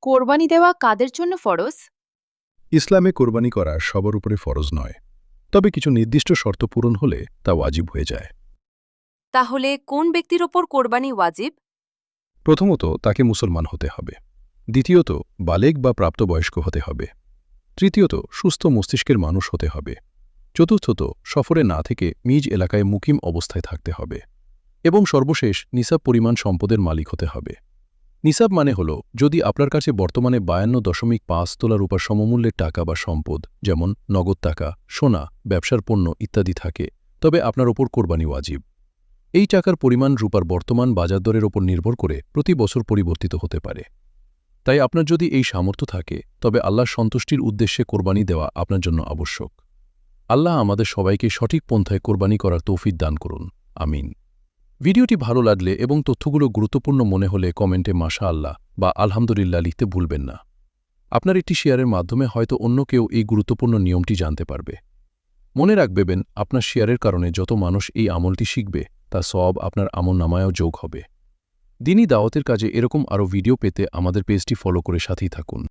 কোরবানি দেওয়া কাদের জন্য ফরজ? ইসলামে কোরবানি করা সবার উপরে ফরজ নয়, তবে কিছু নির্দিষ্ট শর্ত পূরণ হলে তা ওয়াজিব হয়ে যায়। তাহলে কোন ব্যক্তির ওপর কোরবানি ওয়াজিব? প্রথমত, তাকে মুসলমান হতে হবে। দ্বিতীয়ত, বালেগ বা প্রাপ্তবয়স্ক হতে হবে। তৃতীয়ত, সুস্থ মস্তিষ্কের মানুষ হতে হবে। চতুর্থত, সফরে না থেকে নিজ এলাকায় মুকিম অবস্থায় থাকতে হবে। এবং সর্বশেষ, নিসাব পরিমাণ সম্পদের মালিক হতে হবে। নিসাব মানে হল, যদি আপনার কাছে বর্তমানে 52.5 তোলা রূপার সমমূল্যের টাকা বা সম্পদ, যেমন নগদ টাকা, সোনা, ব্যবসার পণ্য ইত্যাদি থাকে, তবে আপনার ওপর কোরবানি ওয়াজিব। এই টাকার পরিমাণ রূপার বর্তমান বাজার দরের ওপর নির্ভর করে প্রতি বছর পরিবর্তিত হতে পারে। তাই আপনার যদি এই সামর্থ্য থাকে, তবে আল্লাহর সন্তুষ্টির উদ্দেশ্যে কোরবানি দেওয়া আপনার জন্য আবশ্যক। আল্লাহ আমাদের সবাইকে সঠিক পন্থায় কোরবানি করার তৌফিক দান করুন। আমিন। ভিডিওটি ভালো লাগলে এবং তথ্যগুলো গুরুত্বপূর্ণ মনে হলে কমেন্টে মাশা আল্লাহ বা আলহামদুলিল্লাহ লিখতে ভুলবেন না। আপনার একটি শেয়ারের মাধ্যমে হয়তো অন্য কেউ এই গুরুত্বপূর্ণ নিয়মটি জানতে পারবে। মনে রাখবেন, আপনার শেয়ারের কারণে যত মানুষ এই আমলটি শিখবে, তা সওয়াব আপনার আমলনামায়ও যোগ হবে। দ্বীনি দাওয়াতের কাজে এরকম আরও ভিডিও পেতে আমাদের পেজটি ফলো করে সাথেই থাকুন।